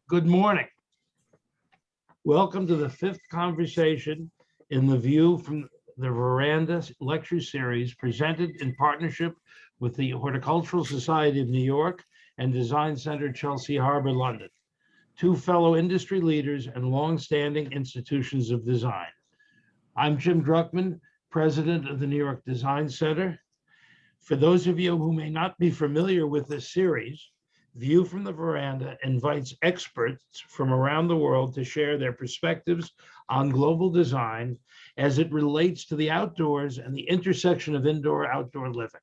Good morning. Welcome to the fifth conversation in the View from the Veranda lecture series presented in partnership with the Horticultural Society of New York and Design Center Chelsea Harbor, London, two fellow industry leaders and long-standing institutions of design. I'm Jim Druckman, president of the New York Design Center. For those of you who may not be familiar with this series, View from the Veranda invites experts from around the world to share their perspectives on global design as it relates to the outdoors and the intersection of indoor-outdoor living.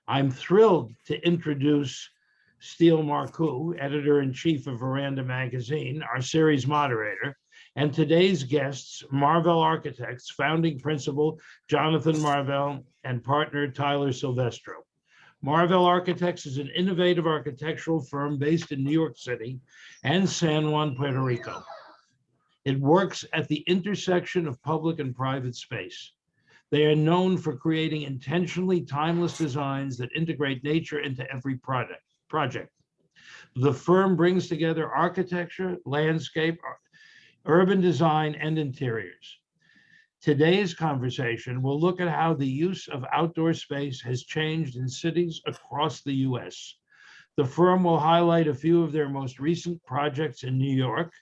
I'm thrilled to introduce Steele Marcoux, editor-in-chief of Veranda magazine, our series moderator, and today's guests, Marvell Architects founding principal Jonathan Marvell and partner Tyler Silvestro. Marvell Architects is an innovative architectural firm based in New York City and San Juan, Puerto Rico. It works at the intersection of public and private space. They are known for creating intentionally timeless designs that integrate nature into every project. The firm brings together architecture, landscape, urban design, and interiors. Today's conversation will look at how the use of outdoor space has changed in cities across the US. The firm will highlight a few of their most recent projects in New York,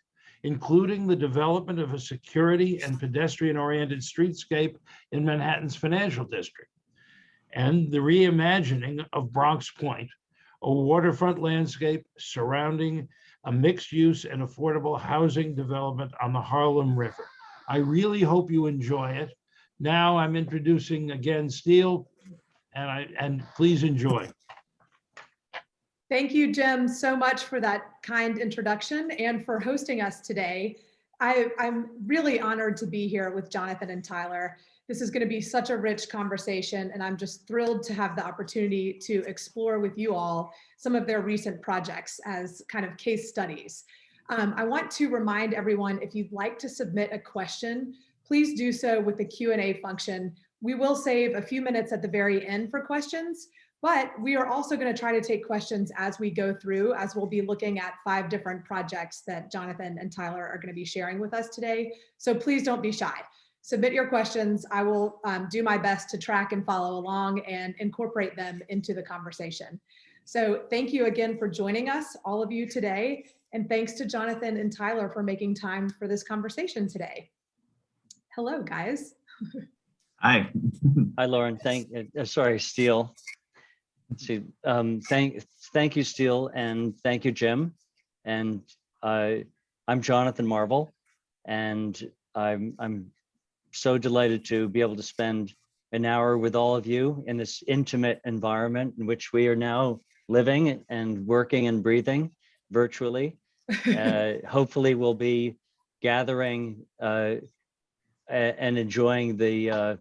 including the development of a security and pedestrian-oriented streetscape in Manhattan's financial district, and the reimagining of Bronx Point, a waterfront landscape surrounding a mixed-use and affordable housing development on the Harlem River. I really hope you enjoy it. Now I'm introducing again Steele, and please enjoy. Thank you, Jim, so much for that kind introduction and for hosting us today. I'm really honored to be here with Jonathan and Tyler. This is going to be such a rich conversation, and I'm just thrilled to have the opportunity to explore with you all some of their recent projects as kind of case studies. I want to remind everyone, if you'd like to submit a question, please do so with the Q&A function. We will save a few minutes at the very end for questions, but we are also going to try to take questions as we go through, as we'll be looking at 5 different projects that Jonathan and Tyler are going to be sharing with us today. So please don't be shy. Submit your questions. I will do my best to track and follow along and incorporate them into the conversation. So thank you again for joining us, all of you today. And thanks to Jonathan and Tyler for making time for this conversation today. Hello, guys. Hi. Hi, Lauren. Sorry, Steele. Thank you, Steele, and thank you, Jim. And I'm Jonathan Marvell, and I'm so delighted to be able to spend an hour with all of you in this intimate environment in which we are now living and working and breathing virtually. Hopefully we'll be gathering and enjoying the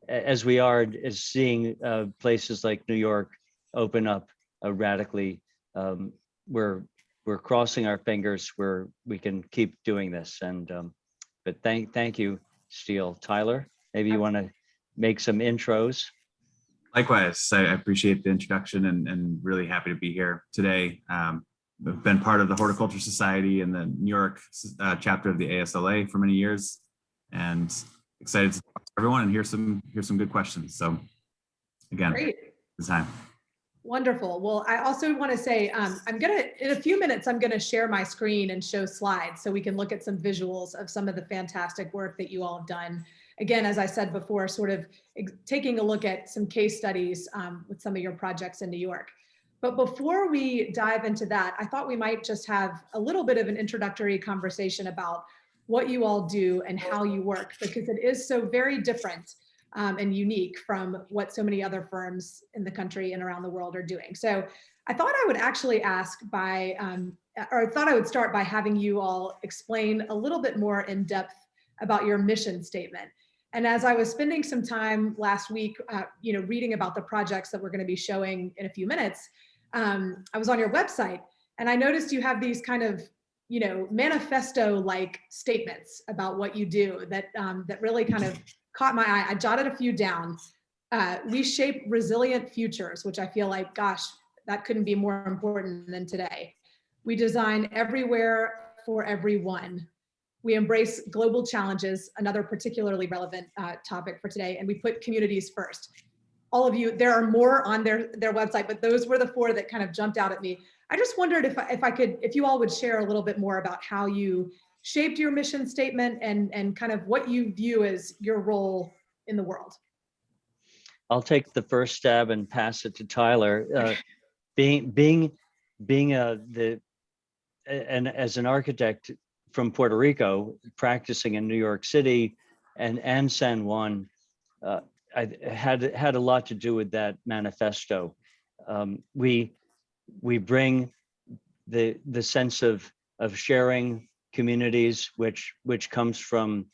as we are seeing places like New York open up radically. We're crossing our fingers where we can keep doing this. And but thank you, Steele. Tyler, maybe you want to make some intros. Likewise, I appreciate the introduction and really happy to be here today. I've been part of the Horticultural Society and the New York chapter of the ASLA for many years, and excited to talk to everyone and hear some good questions. So again, great. This time. Wonderful. Well, I also want to say, in a few minutes, I'm going to share my screen and show slides so we can look at some visuals of some of the fantastic work that you all have done. Again, as I said before, sort of taking a look at some case studies with some of your projects in New York. But before we dive into that, I thought we might just have a little bit of an introductory conversation about what you all do and how you work, because it is so very different and unique from what so many other firms in the country and around the world are doing. So I thought I would actually start by having you all explain a little bit more in depth about your mission statement. And as I was spending some time last week, reading about the projects that we're going to be showing in a few minutes, I was on your website and I noticed you have these kind of, manifesto-like statements about what you do that really kind of caught my eye. I jotted a few down. We shape resilient futures, which I feel like, gosh, that couldn't be more important than today. We design everywhere for everyone. We embrace global challenges, another particularly relevant topic for today, and we put communities first. All of you, there are more on their website, but those were the 4 that kind of jumped out at me. I just wondered if you all would share a little bit more about how you shaped your mission statement and kind of what you view as your role in the world. I'll take the first stab and pass it to Tyler. And as an architect from Puerto Rico, practicing in New York City and San Juan, I had a lot to do with that manifesto. We bring the sense of sharing communities, which comes from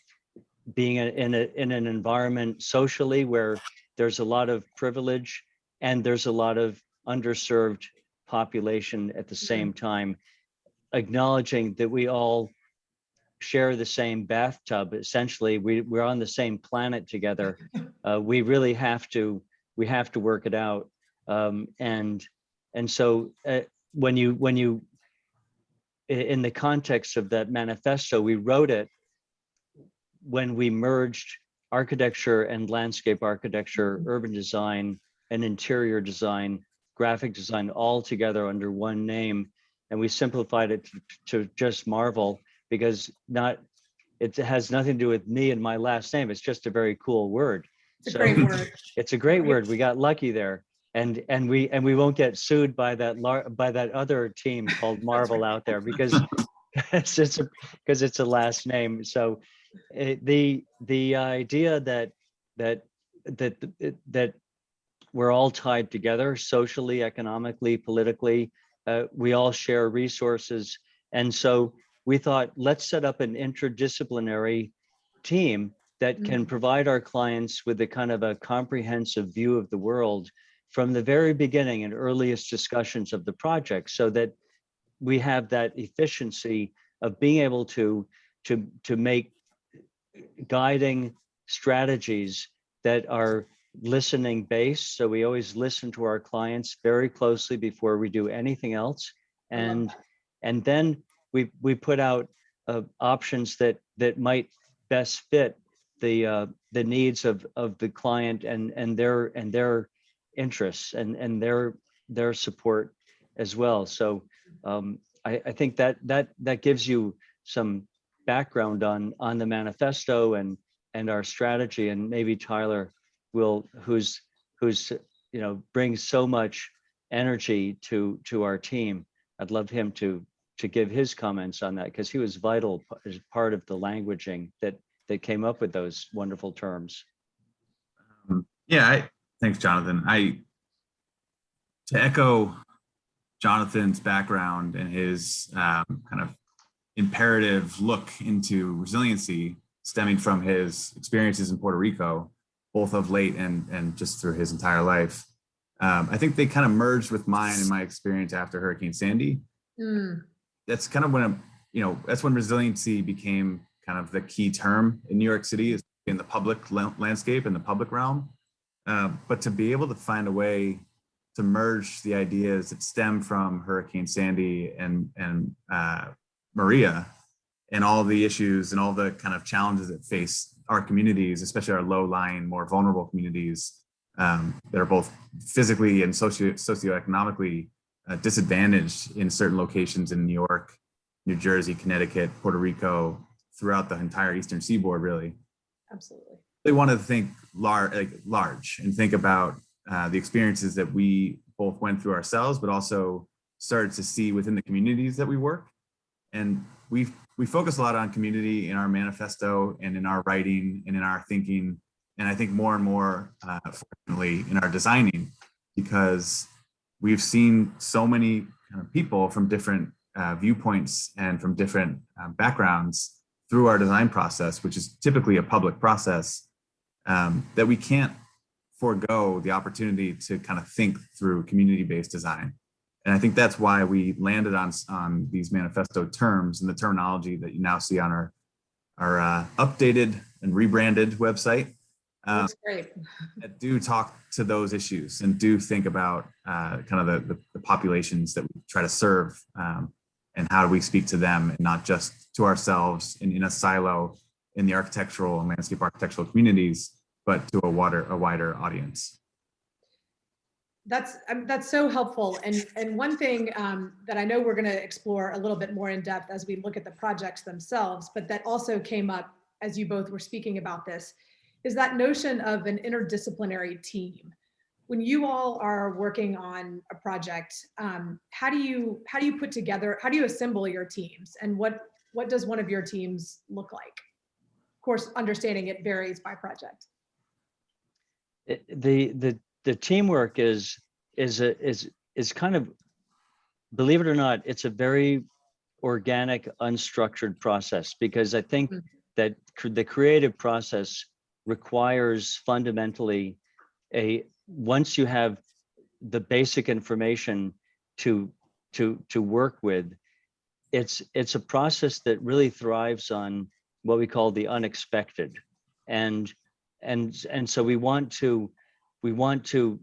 being in an environment socially where there's a lot of privilege and there's a lot of underserved population at the same time, acknowledging that we all share the same bathtub. Essentially, we're on the same planet together. We really have to work it out. And so when you in the context of that manifesto, we wrote it when we merged architecture and landscape architecture, urban design and interior design, graphic design all together under one name. And we simplified it to just Marvel, because it has nothing to do with me and my last name. It's just a very cool word. It's a great word. It's a great word. We got lucky there. And we won't get sued by that other team called Marvel out there, because it's a last name. So the idea that we're all tied together socially, economically, politically, we all share resources, and so we thought, let's set up an interdisciplinary team that can provide our clients with a kind of a comprehensive view of the world from the very beginning and earliest discussions of the project, so that we have that efficiency of being able to make guiding strategies that are listening based. So we always listen to our clients very closely before we do anything else. And then we put out options that might best fit the needs of the client and their interests and their support as well. So I think that gives you some background on the manifesto and our strategy, and maybe Tyler who's brings so much energy to our team. I'd love him to give his comments on that, because he was vital as part of the languaging that came up with those wonderful terms. Thanks, Jonathan. To echo Jonathan's background and his kind of imperative look into resiliency stemming from his experiences in Puerto Rico, both of late and just through his entire life. I think they kind of merged with mine and my experience after Hurricane Sandy. That's kind of when, that's when resiliency became kind of the key term in New York City, is in the public landscape, in the public realm. But to be able to find a way to merge the ideas that stem from Hurricane Sandy and Maria, and all the issues and all the kind of challenges that face our communities, especially our low-lying, more vulnerable communities that are both physically and socioeconomically disadvantaged in certain locations in New York, New Jersey, Connecticut, Puerto Rico, throughout the entire Eastern Seaboard, really. Absolutely. They wanted to think large and think about the experiences that we both went through ourselves, but also started to see within the communities that we work. And we focus a lot on community in our manifesto and in our writing and in our thinking. And I think more and more, fortunately, in our designing, because we've seen so many kind of people from different viewpoints and from different backgrounds through our design process, which is typically a public process, that we can't forego the opportunity to kind of think through community-based design. And I think that's why we landed on these manifesto terms and the terminology that you now see on our updated and rebranded website. That's great. That do talk to those issues and do think about kind of the populations that we try to serve and how do we speak to them and not just to ourselves in a silo in the architectural and landscape architectural communities, but to a wider audience. That's so helpful. And one thing that I know we're going to explore a little bit more in depth as we look at the projects themselves, but that also came up as you both were speaking about this, is that notion of an interdisciplinary team. When you all are working on a project, how do you put together, how do you assemble your teams, and what does one of your teams look like? Of course, understanding it varies by project. The teamwork is kind of, believe it or not, it's a very organic, unstructured process, because I think that the creative process requires fundamentally once you have the basic information to work with, it's a process that really thrives on what we call the unexpected, and so we want to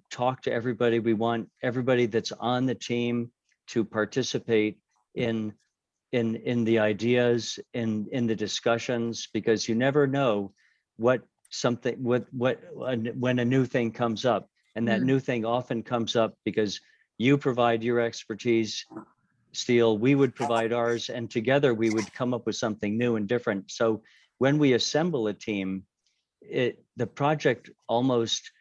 talk to everybody. We want everybody that's on the team to participate in the ideas, in the discussions, because you never know when a new thing comes up, and that new thing often comes up because you provide your expertise, Steele, we would provide ours, and together we would come up with something new and different. So when we assemble a team, the project almost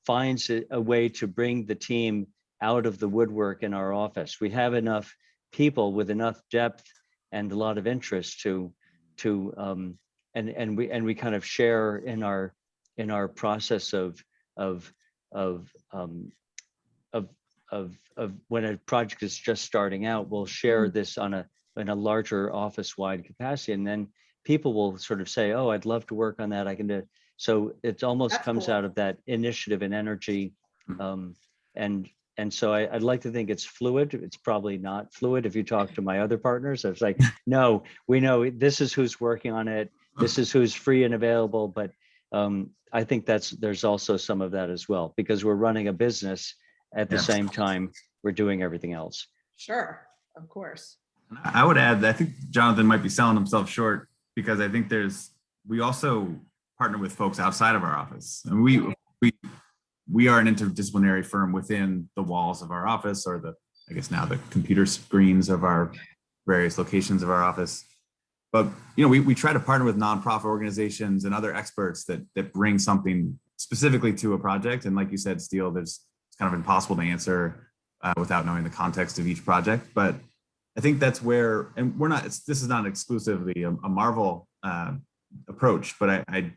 finds a way to bring the team out of the woodwork in our office. We have enough people with enough depth and a lot of interest and we kind of share in our process of when a project is just starting out. We'll share this in a larger office-wide capacity, and then people will sort of say, "Oh, I'd love to work on that. I can do." So it almost comes out of that initiative and energy, and so I'd like to think it's fluid. It's probably not fluid. If you talk to my other partners, it's like, no, we know this is who's working on it. This is who's free and available. But I think there's also some of that as well, because we're running a business at the same time we're doing everything else. Sure, of course. I would add that I think Jonathan might be selling himself short, because I think we also partner with folks outside of our office, and we are an interdisciplinary firm within the walls of our office, or I guess now the computer screens of our various locations of our office. But we try to partner with nonprofit organizations and other experts that bring something specifically to a project. And like you said, Steele, it's kind of impossible to answer without knowing the context of each project. But I think that's where, and this is not exclusively a Marvel approach, but I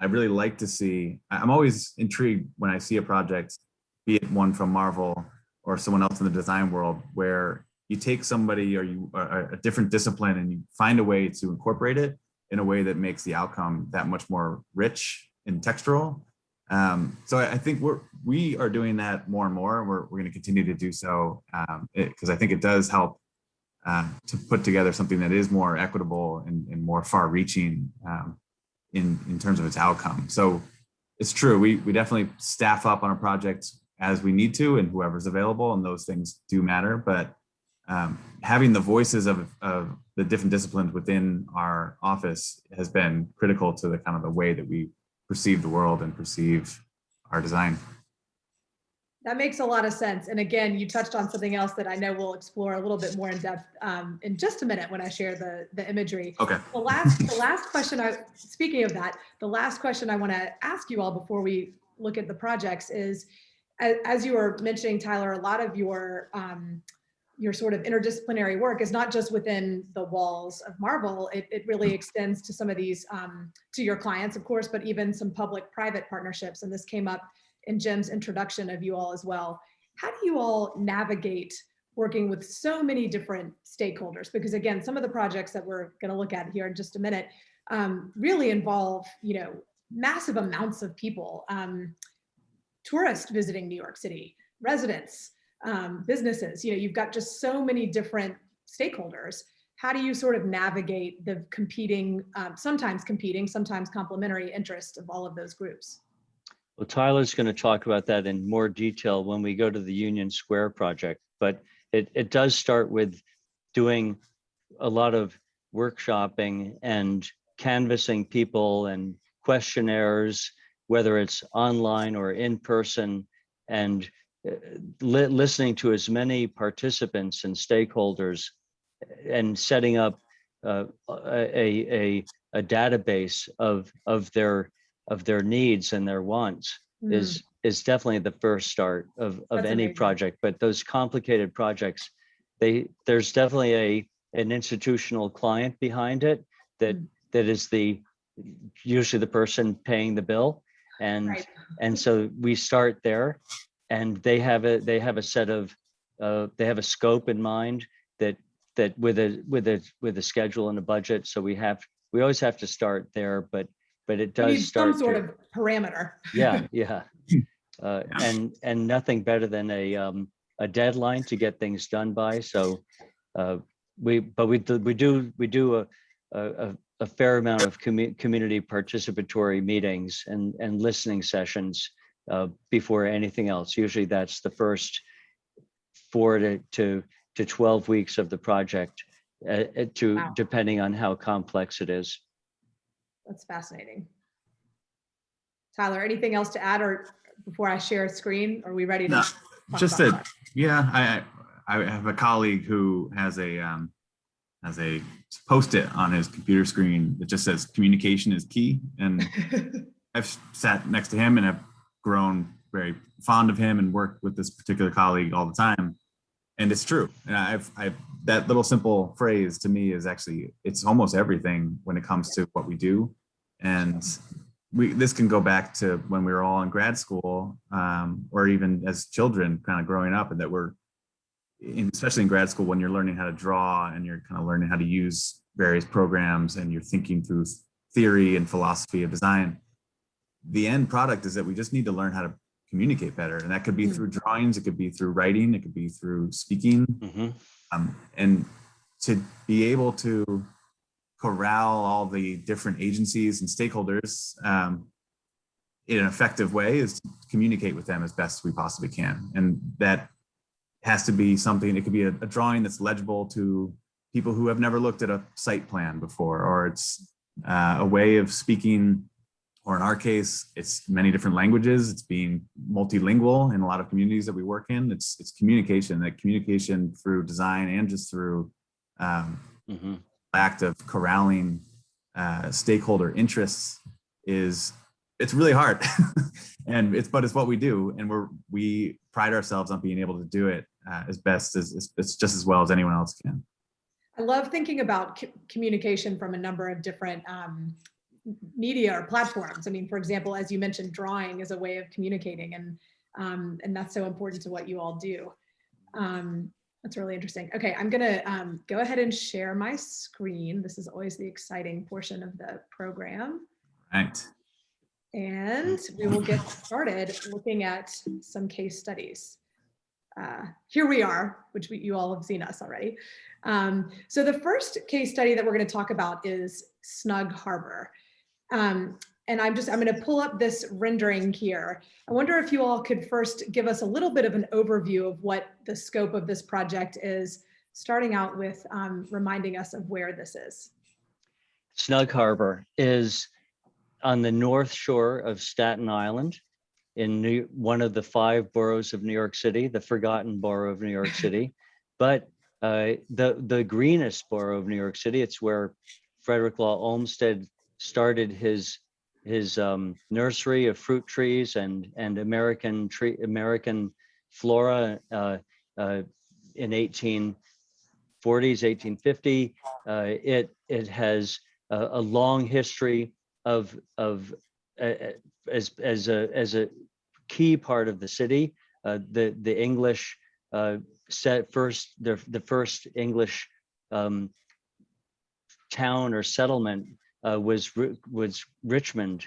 really like to see, I'm always intrigued when I see a project, be it one from Marvel or someone else in the design world, where you take somebody or a different discipline and you find a way to incorporate it in a way that makes the outcome that much more rich and textural. So I think we are doing that more and more, and we're going to continue to do so, because I think it does help to put together something that is more equitable and more far-reaching in terms of its outcome. So it's true, we definitely staff up on a project as we need to, and whoever's available, and those things do matter. But having the voices of the different disciplines within our office has been critical to the way that we perceive the world and perceive our design. That makes a lot of sense. And again, you touched on something else that I know we'll explore a little bit more in depth in just a minute when I share the imagery. Okay. The last question, speaking of that, the last question I want to ask you all before we look at the projects is, as you were mentioning, Tyler, a lot of your sort of interdisciplinary work is not just within the walls of Marvel. It really extends to some of these, to your clients, of course, but even some public-private partnerships. And this came up in Jim's introduction of you all as well. How do you all navigate working with so many different stakeholders? Because again, some of the projects that we're going to look at here in just a minute really involve, massive amounts of people, tourists visiting New York City, residents, businesses. You've got just so many different stakeholders. How do you sort of navigate the sometimes competing, sometimes complementary interests of all of those groups? Well, Tyler's going to talk about that in more detail when we go to the Union Square project, but it does start with doing a lot of workshopping and canvassing people and questionnaires, whether it's online or in person, and listening to as many participants and stakeholders, and setting up a database of their needs and their wants is definitely the first start of That's any amazing. project. But those complicated projects, there's definitely an institutional client behind it that is usually the person paying the bill, and Right. and so we start there, and they have a set of they have a scope in mind that with a schedule and a budget. So we always have to start there, but it We does need some start sort to, of parameter. yeah. And nothing better than a deadline to get things done by. So we do a fair amount of community participatory meetings and listening sessions before anything else. Usually that's the first 4 to 12 weeks of the project, Wow. depending on how complex it is. That's fascinating. Tyler, anything else to add, or before I share a screen? Are we ready to? No, talk just about that, yeah, I have a colleague who has a post-it on his computer screen that just says communication is key. And that? I've sat next to him and have grown very fond of him and worked with this particular colleague all the time. And it's true. And I've that little simple phrase to me is actually, it's almost everything when it comes to what we do. And this can go back to when we were all in grad school, or even as children kind of growing up, and that especially in grad school, when you're learning how to draw and you're kind of learning how to use various programs and you're thinking through theory and philosophy of design, the end product is that we just need to learn how to communicate better. And that could be through drawings, it could be through writing, it could be through speaking. And to be able to corral all the different agencies and stakeholders in an effective way is to communicate with them as best we possibly can. And that has to be something, it could be a drawing that's legible to people who have never looked at a site plan before, or it's a way of speaking, or in our case, it's many different languages. It's being multilingual in a lot of communities that we work in. It's communication, that communication through design and just through act of corralling stakeholder interests it's really hard. And it's what we do. And we pride ourselves on being able to do it as best as it's just as well as anyone else can. I love thinking about communication from a number of different media or platforms. I mean, for example, as you mentioned, drawing is a way of communicating, and that's so important to what you all do. That's really interesting. Okay, I'm gonna go ahead and share my screen. This is always the exciting portion of the program. Right. And we will get started looking at some case studies. Here we are, which you all have seen us already. So the first case study that we're going to talk about is SNUG Harbor. And I'm going to pull up this rendering here. I wonder if you all could first give us a little bit of an overview of what the scope of this project is, starting out with reminding us of where this is. SNUG Harbor is on the north shore of Staten Island, in one of the 5 boroughs of New York City, the forgotten borough of New York City, but the greenest borough of New York City. It's where Frederick Law Olmsted started his nursery of fruit trees and American flora in 1840s, 1850. It has a long history of as a key part of the city. The English the first English town or settlement was Richmond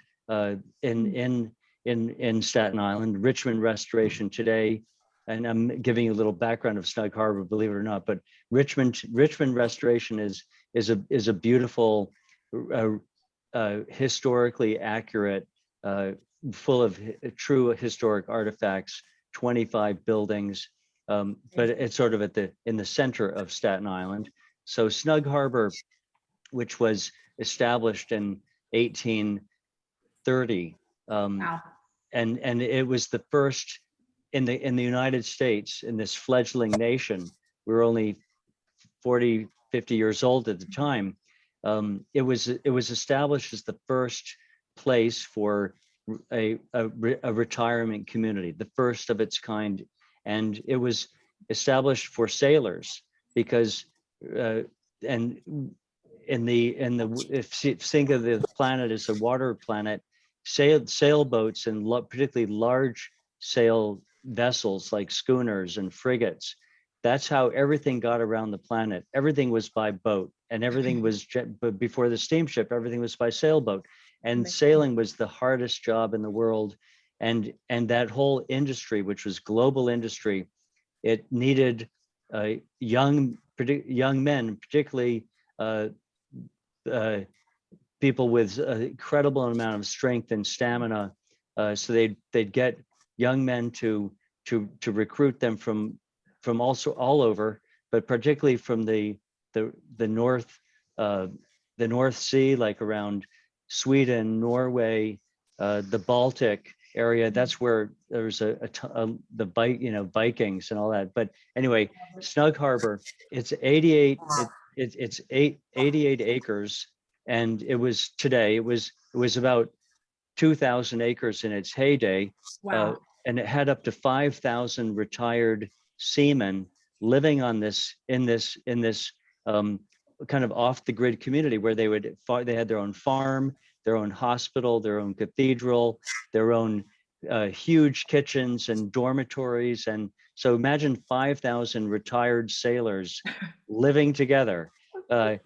in Staten Island. Richmond Restoration today, and I'm giving you a little background of SNUG Harbor, believe it or not, but Richmond Restoration is a beautiful, historically accurate, full of true historic artifacts, 25 buildings, but it's sort of in the center of Staten Island. So Snug Harbor, which was established in 1830, Wow. and it was the first in the United States, in this fledgling nation. We were only 40, 50 years old at the time. It was established as the first place for a retirement community, the first of its kind, and it was established for sailors because and if you think of the planet as a water planet, sailboats and particularly large sail vessels like schooners and frigates, that's how everything got around the planet. Everything was by boat, and everything was but before the steamship, everything was by sailboat. And sailing was the hardest job in the world. And that whole industry, which was global industry, it needed young men, particularly people with an incredible amount of strength and stamina. So they'd get young men to recruit them from also all over, but particularly from the North Sea, like around Sweden, Norway, the Baltic area. That's where there's the Vikings and all that. But anyway, Snug Harbor, it's 88 acres, and it was about 2,000 acres in its heyday. Wow. And it had up to 5,000 retired seamen living on in this kind of off the grid community where they had their own farm, their own hospital, their own cathedral, their own huge kitchens and dormitories. And so imagine 5,000 retired sailors living together. And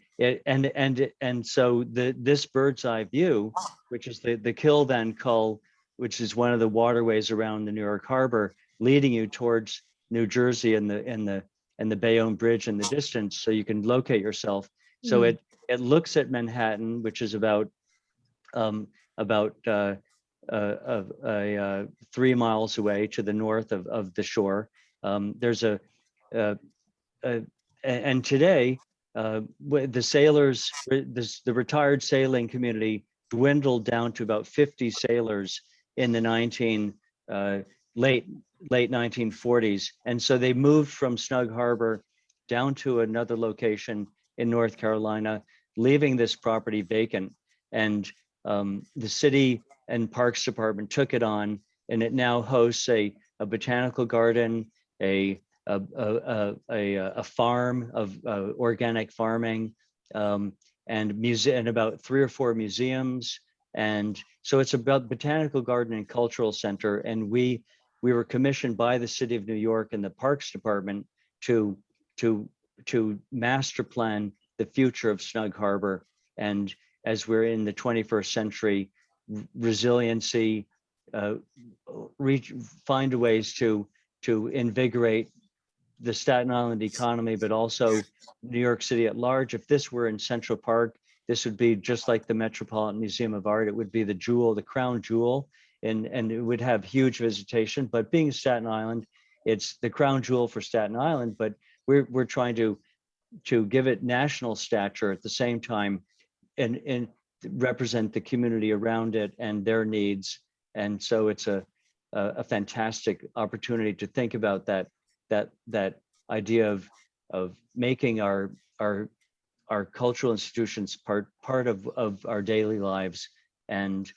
so this bird's eye view, which is the Kilvan Cull, which is one of the waterways around the New York Harbor, leading you towards New Jersey and the Bayonne Bridge in the distance, so you can locate yourself. So it looks at Manhattan, which is about 3 miles away to the north of the shore. There's and today the sailors, the retired sailing community dwindled down to about 50 sailors in the late 1940s. And so they moved from Snug Harbor down to another location in North Carolina, leaving this property vacant. And the city and Parks Department took it on, and it now hosts a botanical garden, a farm of organic farming, and about 3 or 4 museums. And so it's about botanical garden and cultural center. And we were commissioned by the city of New York and the Parks Department to master plan the future of Snug Harbor. And as we're in the 21st century, resiliency, find ways to invigorate the Staten Island economy, but also New York City at large. If this were in Central Park, this would be just like the Metropolitan Museum of Art. It would be the jewel, the crown jewel, and it would have huge visitation. But being Staten Island, it's the crown jewel for Staten Island, but we're trying to give it national stature at the same time, and represent the community around it and their needs. And so it's a fantastic opportunity to think about that idea of making our cultural institutions part of our daily lives. And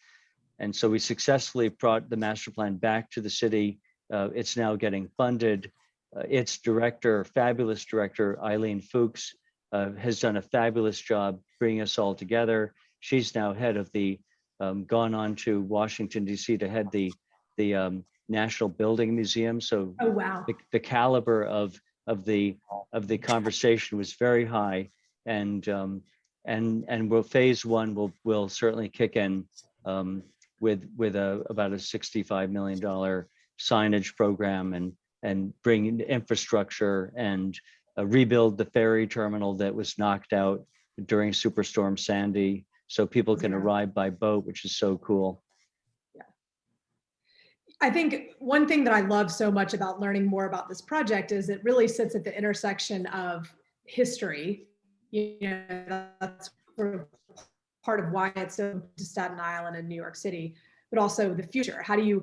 so we successfully brought the master plan back to the city. It's now getting funded. Its director, fabulous director, Eileen Fuchs, has done a fabulous job bringing us all together. She's now head of gone on to Washington, D.C. to head the National Building Museum. So oh, wow. The caliber of the conversation was very high. And phase one will certainly kick in with about a $65 million signage program and bring infrastructure and rebuild the ferry terminal that was knocked out during Superstorm Sandy, so people can arrive by boat, which is so cool. I think one thing that I love so much about learning more about this project is it really sits at the intersection of history, that's sort of part of why it's so to Staten Island and New York City, but also the future. How do you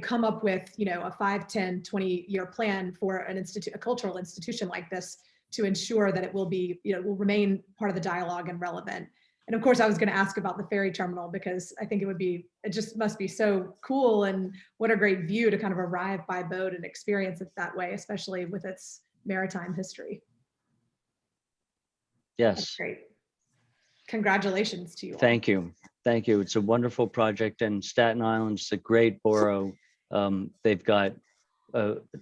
come up with, a 5, 10, 20-year plan for a cultural institution like this to ensure that it will be, will remain part of the dialogue and relevant? And of course, I was going to ask about the ferry terminal, because I think it just must be so cool, and what a great view to kind of arrive by boat and experience it that way, especially with its maritime history. That's Yes, great. Congratulations to you all. thank you. Thank you. It's a wonderful project, and Staten Island's a great borough. They've got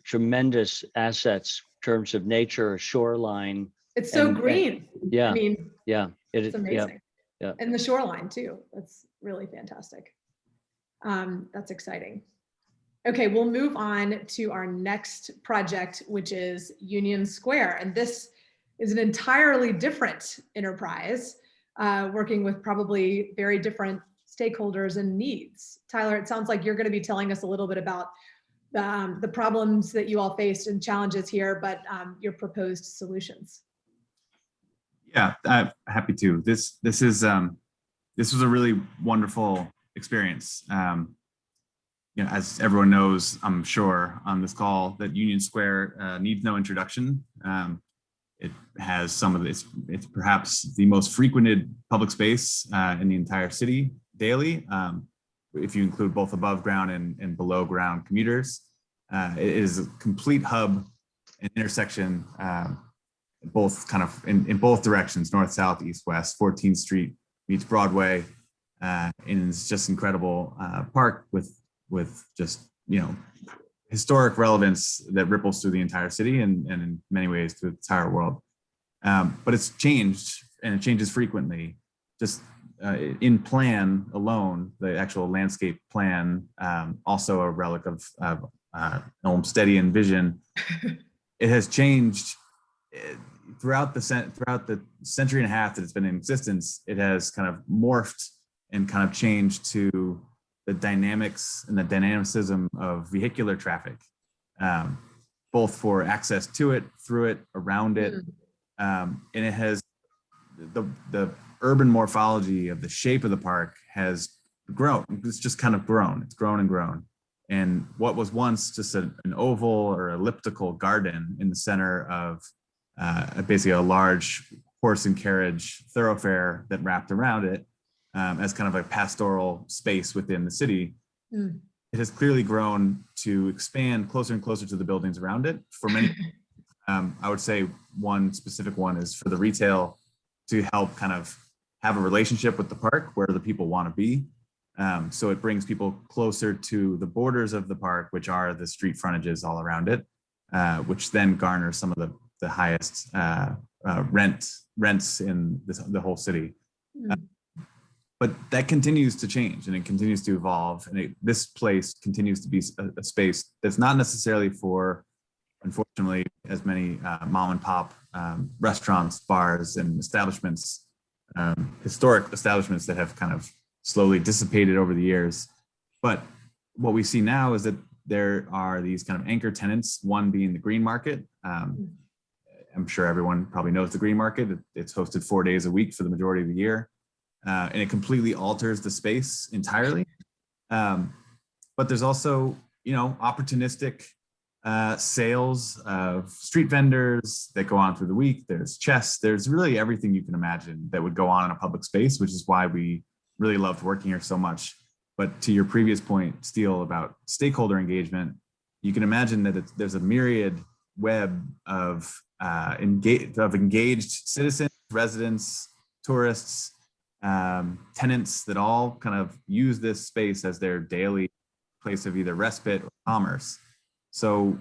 tremendous assets in terms of nature, shoreline. It's so and- green. Yeah, I mean, yeah. it's amazing. yeah. And the shoreline too. That's really fantastic. That's exciting. Okay, we'll move on to our next project, which is Union Square. And this is an entirely different enterprise, working with probably very different stakeholders and needs. Tyler, it sounds like you're going to be telling us a little bit about the problems that you all faced and challenges here, but your proposed solutions. Yeah, I'm happy to. This was a really wonderful experience. As everyone knows, I'm sure on this call, that Union Square needs no introduction. It has it's perhaps the most frequented public space in the entire city daily, if you include both above ground and below ground commuters. It is a complete hub and intersection, both kind of in both directions, north, south, east, west. 14th Street meets Broadway, and it's just incredible park with just, historic relevance that ripples through the entire city and in many ways through the entire world. But it's changed, and it changes frequently. Just in plan alone, the actual landscape plan, also a relic of Olmstedian vision. It has changed throughout the century and a half that it's been in existence. It has kind of morphed and kind of changed to the dynamics and the dynamicism of vehicular traffic, both for access to it, through it, around it. And it has the urban morphology of the shape of the park has grown. It's just kind of grown. It's grown and grown. And what was once just an oval or elliptical garden in the center of basically a large horse and carriage thoroughfare that wrapped around it, as kind of a pastoral space within the city, it has clearly grown to expand closer and closer to the buildings around it. For many, I would say one specific one is for the retail to help kind of have a relationship with the park where the people want to be. So it brings people closer to the borders of the park, which are the street frontages all around it, which then garners some of the highest rents in the whole city. But that continues to change, and it continues to evolve. And this place continues to be a space that's not necessarily for, unfortunately, as many mom and pop restaurants, bars, and establishments, historic establishments that have kind of slowly dissipated over the years. But what we see now is that there are these kind of anchor tenants, one being the Green Market. I'm sure everyone probably knows the Green Market. It's hosted 4 days a week for the majority of the year. And it completely alters the space entirely. But there's also, opportunistic sales of street vendors that go on through the week. There's chess. There's really everything you can imagine that would go on in a public space, which is why we really loved working here so much. But to your previous point, Steele, about stakeholder engagement, you can imagine that there's a myriad web of engaged citizens, residents, tourists, tenants that all kind of use this space as their daily place of either respite or commerce. So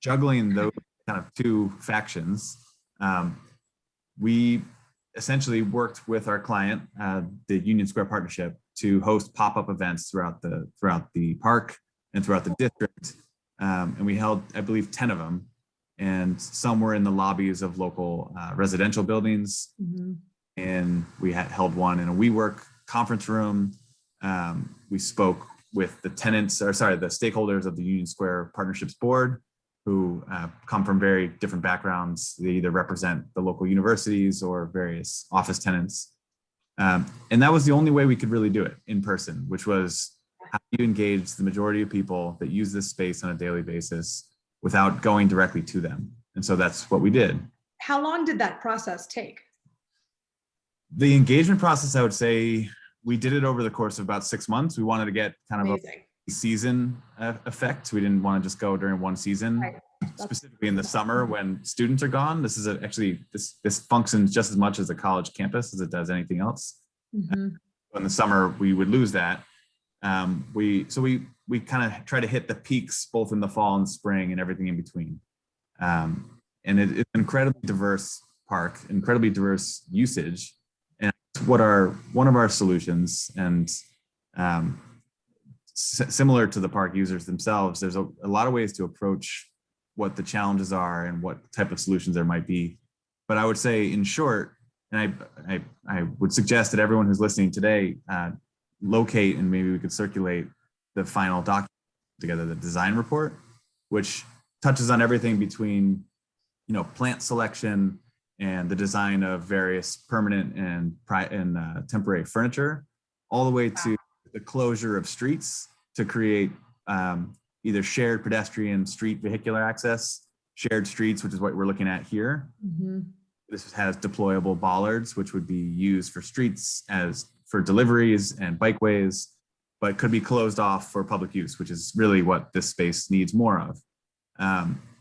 juggling those kind of two factions, we essentially worked with our client, the Union Square Partnership, to host pop-up events throughout the park and throughout the district. And we held, I believe, 10 of them. And some were in the lobbies of local residential buildings. And we held one in a WeWork conference room. We spoke with the stakeholders of the Union Square Partnerships Board, who come from very different backgrounds. They either represent the local universities or various office tenants. And that was the only way we could really do it in person, which was how do you engage the majority of people that use this space on a daily basis without going directly to them. And so that's what we did. How long did that process take? The engagement process, I would say, we did it over the course of about 6 months. We wanted to get kind of Amazing. a season effect. We didn't want to just go during one season, Right. specifically in the summer when students are gone. This is actually, this functions just as much as a college campus as it does anything else. Mhm. In the summer, we would lose that. We kind of try to hit the peaks both in the fall and spring and everything in between. And it's an incredibly diverse park, incredibly diverse usage. And what are one of our solutions, and similar to the park users themselves, there's a lot of ways to approach what the challenges are and what type of solutions there might be. But I would say, in short, and I would suggest that everyone who's listening today locate, and maybe we could circulate the final document together, the design report, which touches on everything between, plant selection and the design of various permanent and temporary furniture, all the way to the closure of streets to create either shared pedestrian street vehicular access, shared streets, which is what we're looking at here. Mhm. This has deployable bollards, which would be used for streets as for deliveries and bikeways, but could be closed off for public use, which is really what this space needs more of.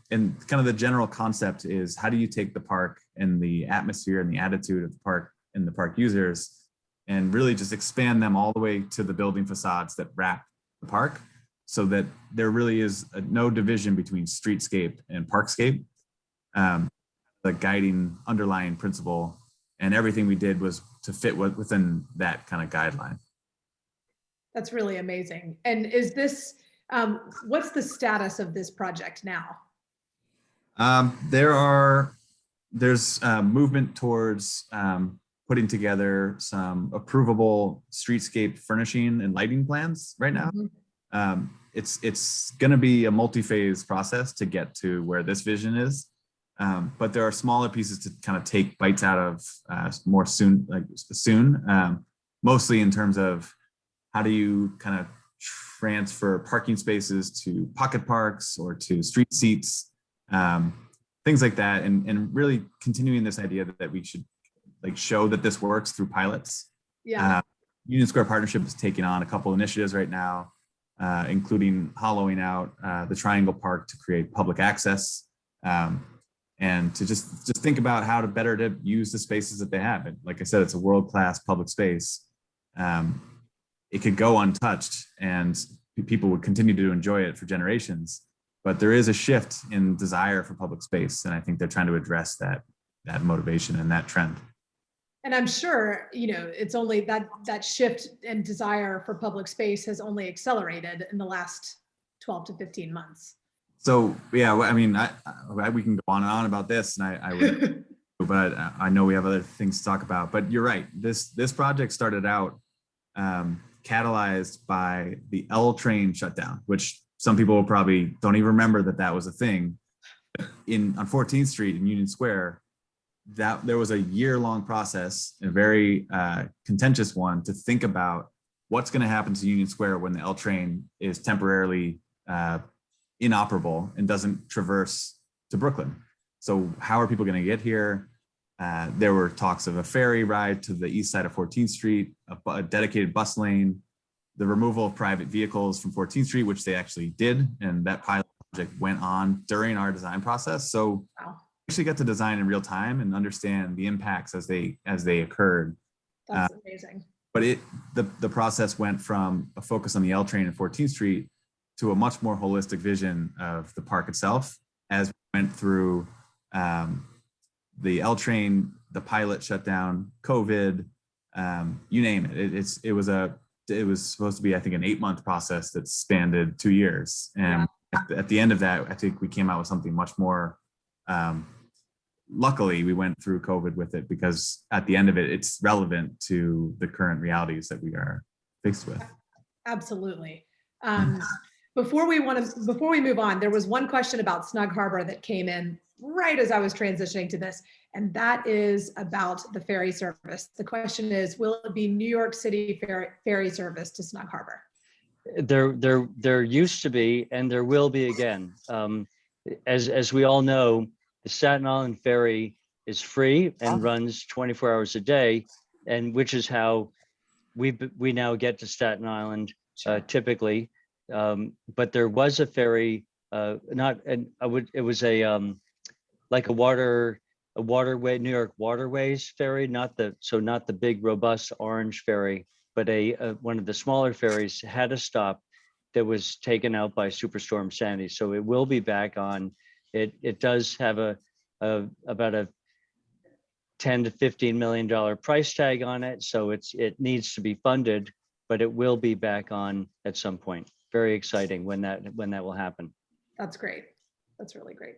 And kind of the general concept is, how do you take the park and the atmosphere and the attitude of the park and the park users and really just expand them all the way to the building facades that wrap the park, so that there really is no division between streetscape and parkscape. The guiding underlying principle, and everything we did was to fit within that kind of guideline. That's really amazing. And is this, what's the status of this project now? There's movement towards putting together some approvable streetscape furnishing and lighting plans right now. Mhm. It's going to be a multi-phase process to get to where this vision is. But there are smaller pieces to kind of take bites out of more soon, mostly in terms of how do you kind of transfer parking spaces to pocket parks or to street seats, things like that, and really continuing this idea that we should show that this works through pilots. Yeah. Union Square Partnership is taking on a couple initiatives right now, including hollowing out the Triangle Park to create public access. And to just think about how to better to use the spaces that they have. And like I said, it's a world-class public space. It could go untouched and people would continue to enjoy it for generations, but there is a shift in desire for public space. And I think they're trying to address that motivation and that trend. And I'm sure, it's only that shift and desire for public space has only accelerated in the last 12 to 15 months. So yeah, I mean, we can go on and on about this, and I would, but I know we have other things to talk about. But you're right. This project started out catalyzed by the L train shutdown, which some people probably don't even remember that was a thing. On 14th Street in Union Square, that there was a year-long process, a very contentious one, to think about what's going to happen to Union Square when the L train is temporarily inoperable and doesn't traverse to Brooklyn. So how are people going to get here? There were talks of a ferry ride to the east side of 14th Street, a dedicated bus lane, the removal of private vehicles from 14th Street, which they actually did. And that pilot project went on during our design process. So Wow. we actually got to design in real time and understand the impacts as they occurred. That's amazing. But the process went from a focus on the L train and 14th Street to a much more holistic vision of the park itself as we went through the L train, the pilot shutdown, COVID, you name it. It was supposed to be, I think, an 8-month process that spanned 2 years. And at the end of that, I think we came out with something much more, luckily we went through COVID with it, because at the end of it, it's relevant to the current realities that we are faced with. Absolutely. Before we move on, there was one question about Snug Harbor that came in right as I was transitioning to this, and that is about the ferry service. The question is, will it be New York City ferry service to Snug Harbor? There used to be, and there will be again. As we all know, the Staten Island ferry is free and runs 24 hours a day, and which is how we now get to Staten Island typically. But there was a ferry, it was like a waterway, New York Waterways ferry, not the big robust orange ferry, but one of the smaller ferries had a stop that was taken out by Superstorm Sandy. So it will be back on. It does have about a $10 to $15 million price tag on it. So it needs to be funded, but it will be back on at some point. Very exciting when that will happen. That's great. That's really great.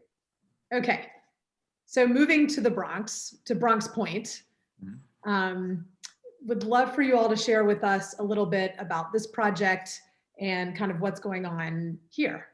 Okay. So moving to the Bronx, to Bronx Point. Would love for you all to share with us a little bit about this project and kind of what's going on here.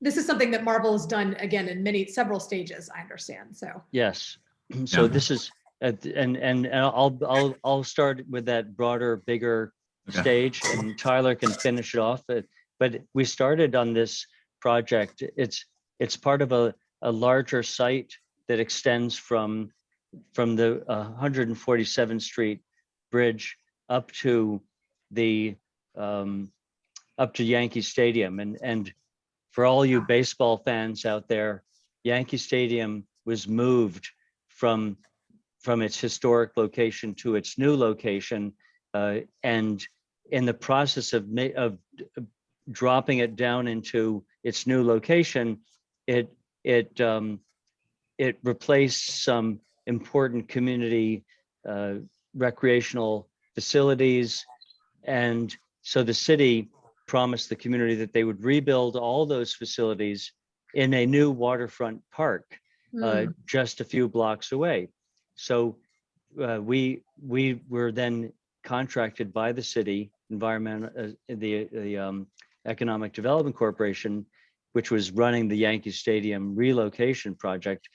This is something that Marvel has done again in several stages, I understand. So yes, so this is and I'll start with that broader, bigger stage, and Tyler can finish it off. But we started on this project. It's part of a larger site that extends from the 147th Street bridge up to Yankee Stadium, and for all you baseball fans out there, Yankee Stadium was moved from its historic location to its new location, and in the process of dropping it down into its new location, it replaced some important community recreational facilities, and so the city promised the community that they would rebuild all those facilities in a new waterfront park just a few blocks away. So we were then contracted by the city the Economic Development Corporation, which was running the Yankee Stadium relocation project.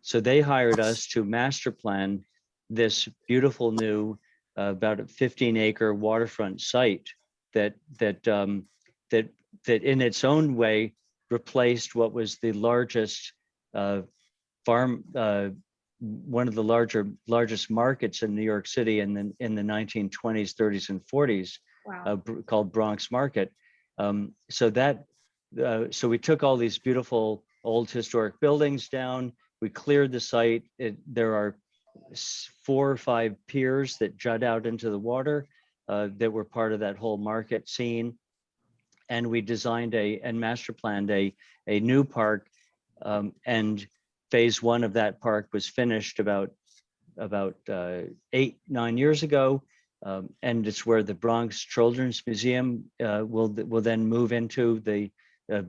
So they hired us to master plan this beautiful new about a 15-acre waterfront site that in its own way replaced what was the largest one of the largest markets in New York City in the 1920s, 30s, and 40s. Wow. Called Bronx Market. So we took all these beautiful old historic buildings down. We cleared the site. There are 4 or 5 piers that jut out into the water that were part of that whole market scene. And we designed and master planned a new park. And phase 1 of that park was finished about 8-9 years ago. And it's where the Bronx Children's Museum will then move into the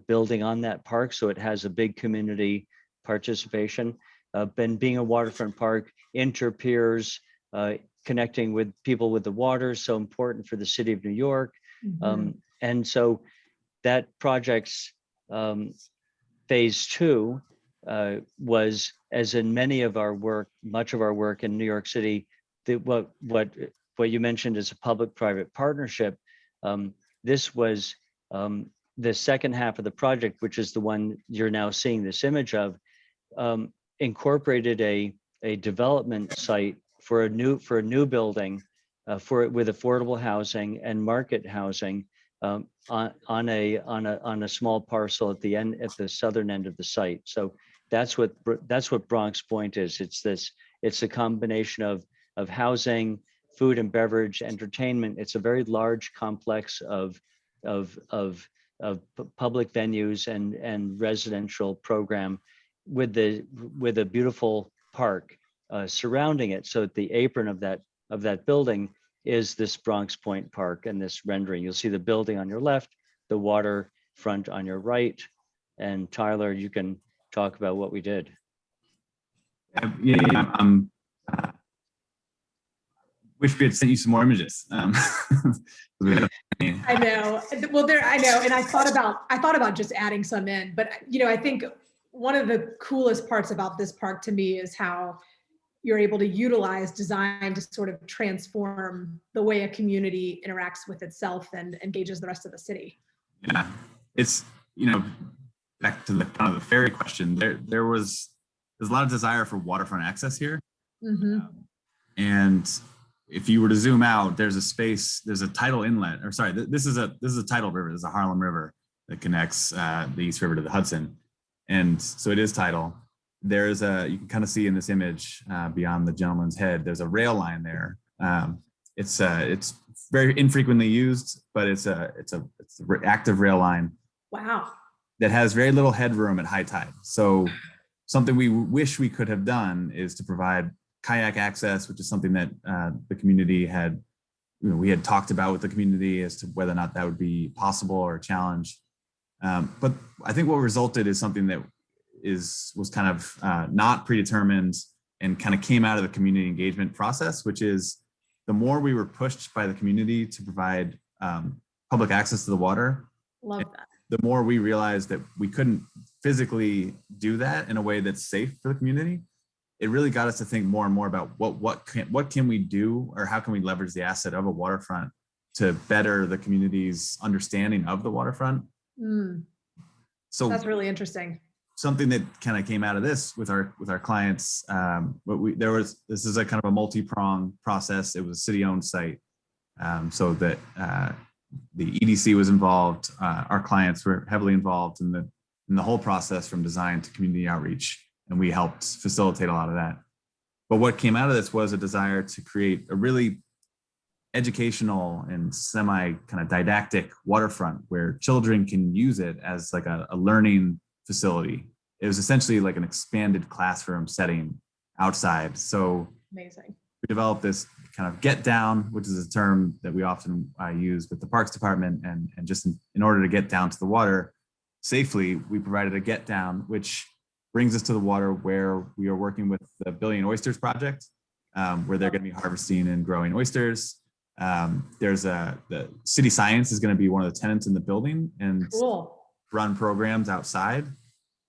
building on that park. So it has a big community participation. And being a waterfront park, inter-peers, connecting with people with the water, so important for the city of New York. And so that project's phase 2 was, as in many of our work, much of our work in New York City, what you mentioned is a public-private partnership. This was the second half of the project, which is the one you're now seeing this image of, incorporated a development site for a new building with affordable housing and market housing on a small parcel at the southern end of the site. So that's what Bronx Point is. It's a combination of housing, food and beverage, entertainment. It's a very large complex of public venues and residential program with a beautiful park surrounding it. So at the apron of that building is this Bronx Point Park and this rendering. You'll see the building on your left, the waterfront on your right. And Tyler, you can talk about what we did. Wish we had sent you some more images. I know. Well, I know. And I thought about just adding some in, but I think one of the coolest parts about this park to me is how you're able to utilize design to sort of transform the way a community interacts with itself and engages the rest of the city. Yeah, it's, back to the kind of the ferry question, there's a lot of desire for waterfront access here. Mm-hmm. And if you were to zoom out, there's a space, there's a tidal inlet, or sorry, this is a tidal river, there's a Harlem River that connects the East River to the Hudson. And so it is tidal. You can kind of see in this image beyond the gentleman's head, there's a rail line there. It's very infrequently used, but it's an active rail line. Wow. That has very little headroom at high tide. So something we wish we could have done is to provide kayak access, which is something that the community had, we had talked about with the community as to whether or not that would be possible or a challenge. But I think what resulted is something that was kind of not predetermined and kind of came out of the community engagement process, which is the more we were pushed by the community to provide public access to the water. Love that. The more we realized that we couldn't physically do that in a way that's safe for the community. It really got us to think more and more about what can we do, or how can we leverage the asset of a waterfront to better the community's understanding of the waterfront. So that's really interesting. Something that kind of came out of this with our clients, this is a kind of a multi-pronged process. It was a city-owned site, so that the EDC was involved. Our clients were heavily involved in the whole process from design to community outreach, and we helped facilitate a lot of that. But what came out of this was a desire to create a really educational and semi kind of didactic waterfront where children can use it as like a learning facility. It was essentially like an expanded classroom setting outside. So amazing. We developed this kind of get down, which is a term that we often use with the Parks Department, and just in order to get down to the water safely, we provided a get down, which brings us to the water where we are working with the Billion Oysters Project, where they're going to be harvesting and growing oysters. The city science is going to be one of the tenants in the building and run programs outside.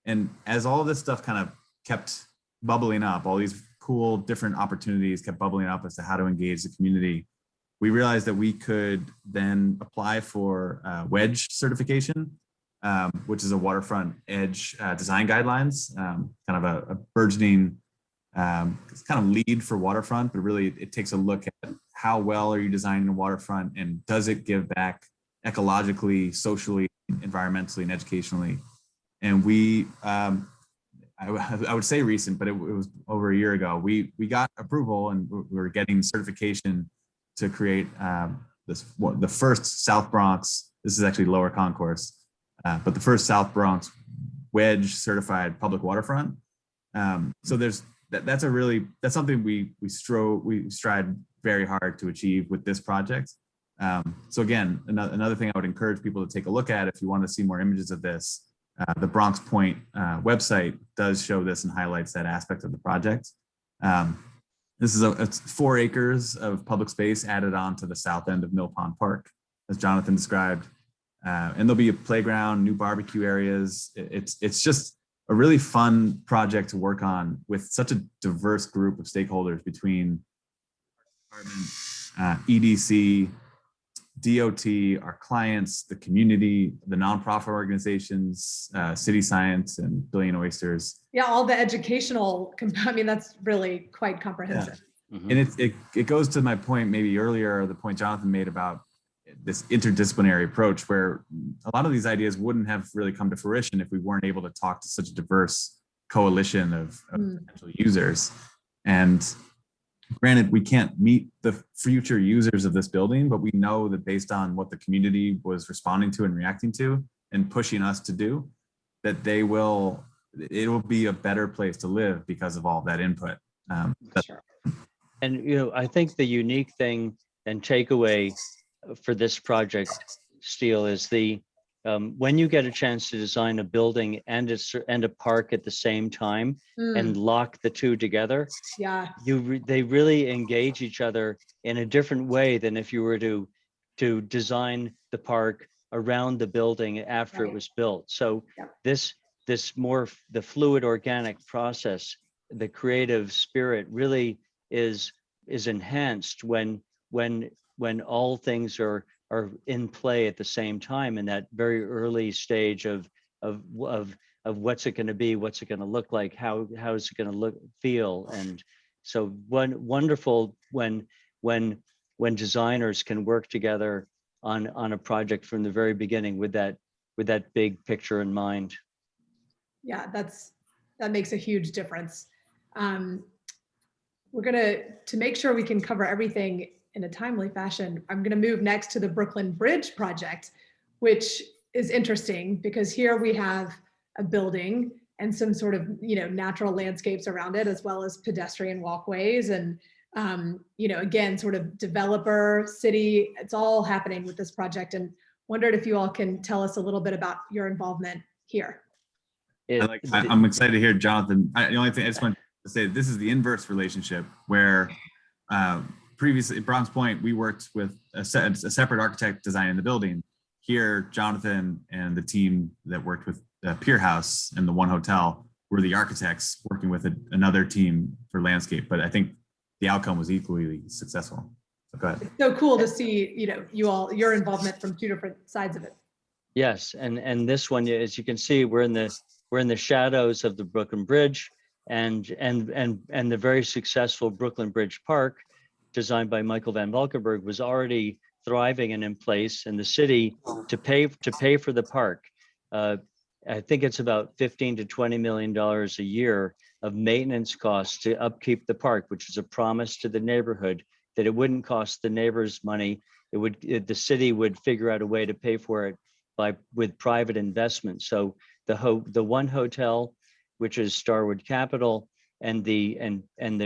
And as all of this stuff kind of kept bubbling up, all these cool different opportunities kept bubbling up as to how to engage the community, we realized that we could then apply for WEDGE certification, which is a waterfront edge design guidelines, kind of a burgeoning kind of lead for waterfront, but really it takes a look at how well are you designing a waterfront, and does it give back ecologically, socially, environmentally, and educationally. And we, I would say recent, but it was over a year ago, we got approval, and we were getting certification to create the first South Bronx, this is actually Lower Concourse, but the first South Bronx WEDGE certified public waterfront. So that's something we strive very hard to achieve with this project. So again, another thing I would encourage people to take a look at if you want to see more images of this. The Bronx Point website does show this and highlights that aspect of the project. This is it's 4 acres of public space added on to the south end of Mill Pond Park, as Jonathan described. And there'll be a playground, new barbecue areas. It's just a really fun project to work on with such a diverse group of stakeholders between EDC, DOT, our clients, the community, the nonprofit organizations, City Science, and Billion Oysters. Yeah, all the educational, that's really quite comprehensive. Yeah. Mm-hmm. And it goes to my point maybe earlier, the point Jonathan made about this interdisciplinary approach, where a lot of these ideas wouldn't have really come to fruition if we weren't able to talk to such a diverse coalition of potential users. And granted, we can't meet the future users of this building, but we know that based on what the community was responding to and reacting to and pushing us to do, that it will be a better place to live because of all that input. Sure. And, I think the unique thing and takeaway for this project, Steele, is the when you get a chance to design a building and a park at the same time and lock the two together, Yeah. they really engage each other in a different way than if you were to design the park around the building after it was built. So this more the fluid organic process, the creative spirit really is enhanced when all things are in play at the same time in that very early stage of what's it going to be, what's it going to look like, how is it going to feel. And so wonderful when designers can work together on a project from the very beginning with that big picture in mind. Yeah, that makes a huge difference. We're to make sure we can cover everything in a timely fashion, I'm going to move next to the Brooklyn Bridge project, which is interesting because here we have a building and some sort of, natural landscapes around it, as well as pedestrian walkways and, again, sort of developer, city, it's all happening with this project, and wondered if you all can tell us a little bit about your involvement here. I'm excited to hear Jonathan. The only thing I just want to say, this is the inverse relationship where previously at Bronx Point, we worked with a separate architect designing the building. Here, Jonathan and the team that worked with Pier House and the One Hotel were the architects working with another team for landscape. But I think the outcome was equally successful. So go ahead. It's so cool to see, your involvement from two different sides of it. Yes, and this one, as you can see, we're in the shadows of the Brooklyn Bridge and the very successful Brooklyn Bridge Park, designed by Michael Van Valkenburg, was already thriving and in place, and the city to pay for the park. I think it's about $15 to $20 million a year of maintenance costs to upkeep the park, which is a promise to the neighborhood that it wouldn't cost the neighbors money. The city would figure out a way to pay for it with private investment. So the One Hotel, which is Starwood Capital, and the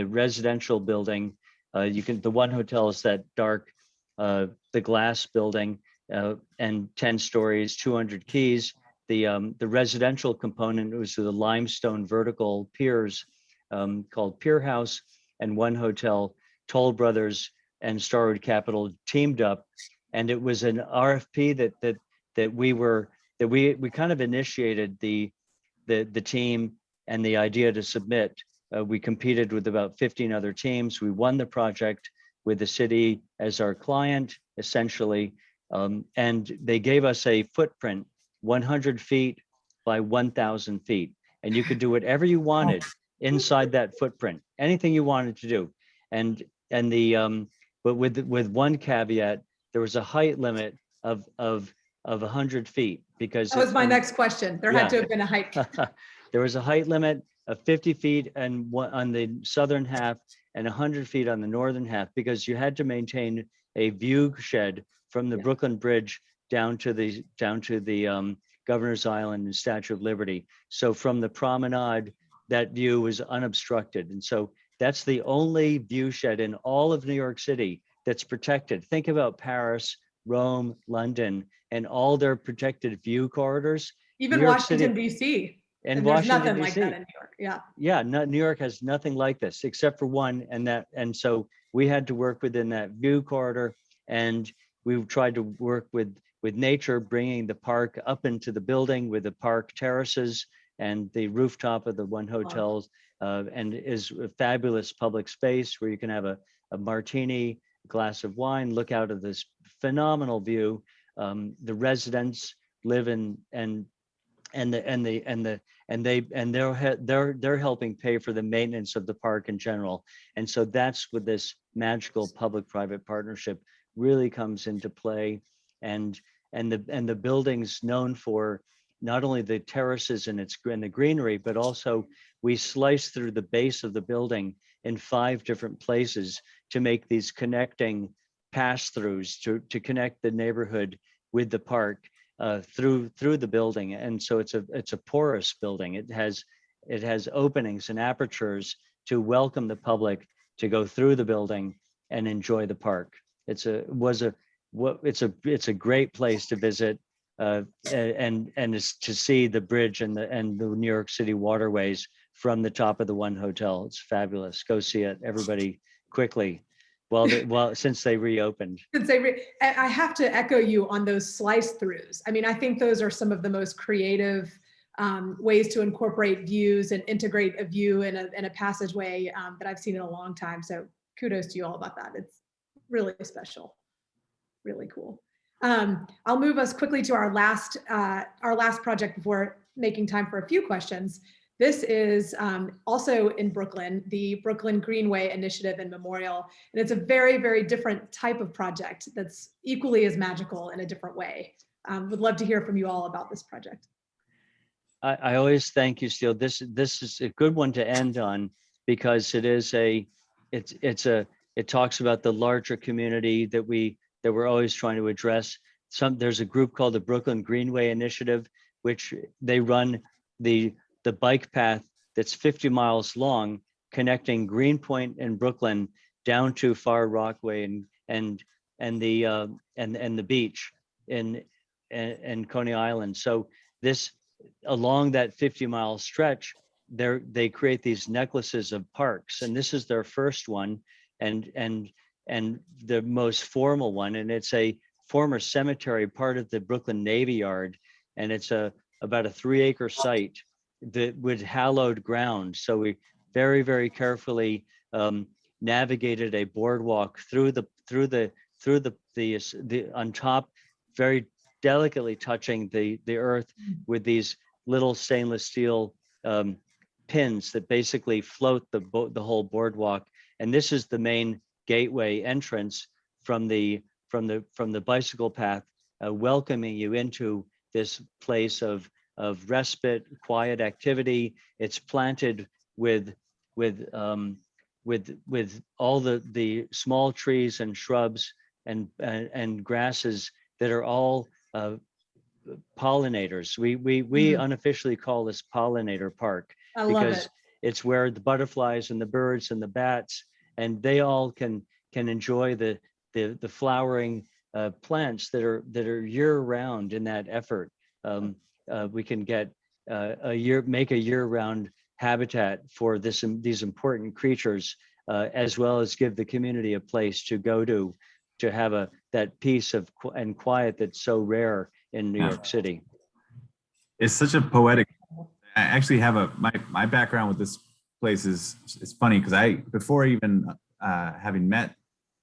residential building, the One Hotel is that dark, the glass building, and 10 stories, 200 keys. The residential component was the limestone vertical piers called Pier House, and One Hotel, Toll Brothers and Starwood Capital teamed up, and it was an RFP that we kind of initiated the team and the idea to submit. We competed with about 15 other teams. We won the project with the city as our client, essentially, and they gave us a footprint 100 feet by 1,000 feet, and you could do whatever you wanted inside that footprint, anything you wanted to do, but with one caveat, there was a height limit of 100 feet, because that was my next question. There had to have been a height. There was a height limit of 50 feet and on the southern half and 100 feet on the northern half, because you had to maintain a view shed from the Brooklyn Bridge down to the Governor's Island and Statue of Liberty. So from the promenade, that view was unobstructed. And so that's the only view shed in all of New York City that's protected. Think about Paris, Rome, London, and all their protected view corridors. Even Washington, D.C. And there's Washington, nothing DC. like that in New York. Yeah. Yeah, New York has nothing like this except for one, and so we had to work within that view corridor, and we tried to work with nature, bringing the park up into the building with the park terraces and the rooftop of the One Hotels, and is a fabulous public space where you can have a martini, a glass of wine, look out of this phenomenal view. The residents live in they're helping pay for the maintenance of the park in general. And so that's what this magical public-private partnership really comes into play. And the building's known for not only the terraces and the greenery, but also we slice through the base of the building in 5 different places to make these connecting pass-throughs to connect the neighborhood with the park through the building. And so it's a porous building. It has openings and apertures to welcome the public to go through the building and enjoy the park. It's a great place to visit. and is to see the bridge and the New York City waterways from the top of the One Hotel. It's fabulous. Go see it, everybody, quickly. Since they reopened. I have to echo you on those slice throughs. I mean, I think those are some of the most creative ways to incorporate views and integrate a view in a passageway that I've seen in a long time. So kudos to you all about that. It's really special, really cool. I'll move us quickly to our last project before making time for a few questions. This is also in Brooklyn, the Brooklyn Greenway Initiative and Memorial. And it's a very, very different type of project that's equally as magical in a different way. Would love to hear from you all about this project. I always thank you, Steele. This is a good one to end on, because it talks about the larger community that we're always trying to address. There's a group called the Brooklyn Greenway Initiative, which they run the bike path that's 50 miles long, connecting Greenpoint and Brooklyn down to Far Rockaway and the beach in Coney Island. So this, along that 50-mile stretch, they create these necklaces of parks, and this is their first one and the most formal one, and it's a former cemetery, part of the Brooklyn Navy Yard, and it's about a 3-acre site with hallowed ground. So we very, very carefully navigated a boardwalk through the on top, very delicately touching the earth with these little stainless steel pins that basically float the whole boardwalk. And this is the main gateway entrance from the bicycle path, welcoming you into this place of respite, quiet activity. It's planted with all the small trees and shrubs and grasses that are all pollinators. We unofficially call this Pollinator Park, because it's where the butterflies and the birds and the bats, and they all can enjoy the flowering plants that are year round in that effort. We can get make a year-round habitat for these important creatures, as well as give the community a place to go to have that peace and quiet that's so rare in New York City. It's such a poetic. I actually have my background with this place is funny, because before even having met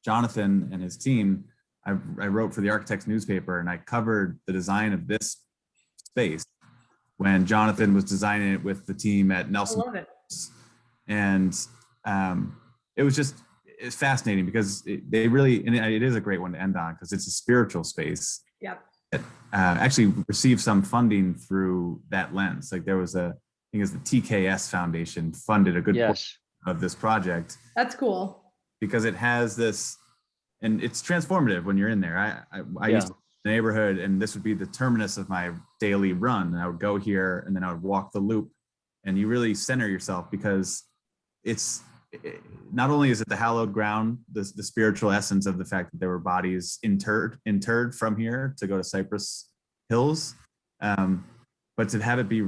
Jonathan and his team, I wrote for the Architects newspaper, and I covered the design of this space when Jonathan was designing it with the team at Nelson. I love it. And it's fascinating, because they really, and it is a great one to end on, because it's a spiritual space. Yep. That actually received some funding through that lens. Like there was I think it was the TKS Foundation funded a good portion of this project. That's cool. Because it has this, and it's transformative when you're in there. I used to live in the neighborhood, and this would be the terminus of my daily run. And I would go here, and then I would walk the loop, and you really center yourself, because not only is it the hallowed ground, the spiritual essence of the fact that there were bodies interred from here to go to Cypress Hills, but to have it be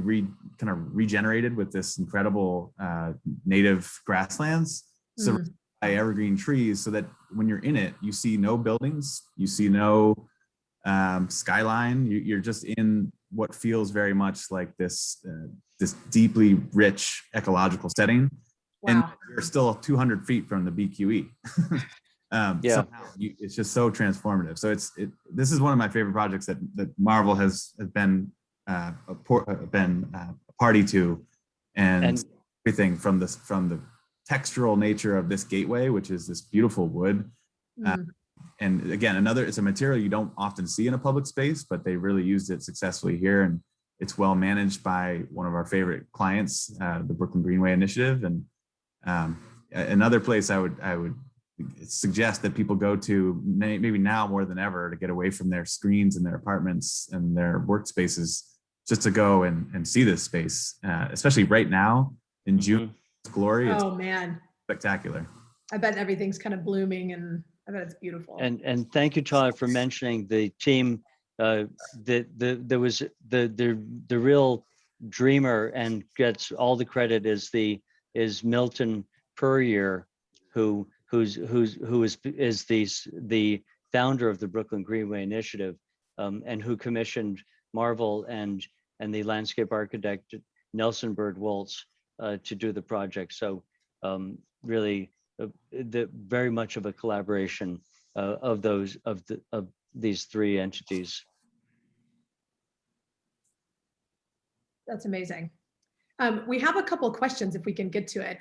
kind of regenerated with this incredible native grasslands surrounded by evergreen trees, so that when you're in it, you see no buildings, you see no skyline. You're just in what feels very much like this deeply rich ecological setting. Wow. And you're still 200 feet from the BQE. Somehow it's just so transformative. So this is one of my favorite projects that Marvel has been a party to, and everything from the textural nature of this gateway, which is this beautiful wood. And again, it's a material you don't often see in a public space, but they really used it successfully here, and it's well managed by one of our favorite clients, the Brooklyn Greenway Initiative. And another place I would suggest that people go to, maybe now more than ever, to get away from their screens and their apartments and their workspaces, just to go and see this space, especially right now in June. It's glory. Oh man, spectacular. I bet everything's kind of blooming, and I bet it's beautiful. And thank you, Tyler, for mentioning the team there was the real dreamer and gets all the credit is Milton Puryear, who is the founder of the Brooklyn Greenway Initiative, and who commissioned Marvel and the landscape architect Nelson Bird Woltz to do the project. So really, very much of a collaboration of these three entities. That's amazing. We have a couple of questions if we can get to it.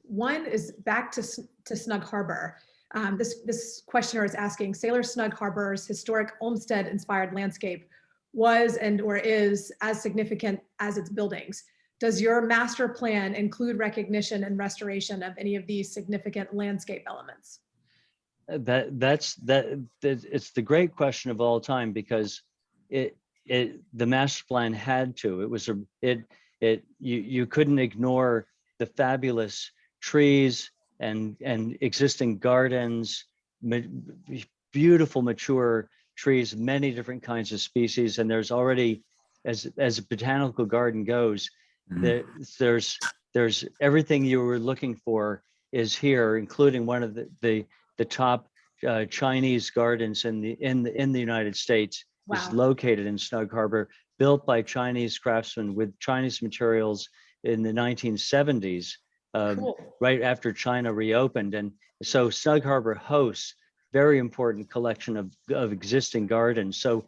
One is back to Snug Harbor. This questioner is asking, Sailor Snug Harbor's historic Olmsted-inspired landscape was or is as significant as its buildings. Does your master plan include recognition and restoration of any of these significant landscape elements? It's the great question of all time, because the master plan had to. It was you couldn't ignore the fabulous trees and existing gardens, beautiful mature trees, many different kinds of species, and there's already, as a botanical garden goes, there's everything you were looking for is here, including one of the top Chinese gardens in the United States. Wow. Is located in Snug Harbor, built by Chinese craftsmen with Chinese materials in the 1970s, Cool. right after China reopened. And so Snug Harbor hosts very important collection of existing gardens. So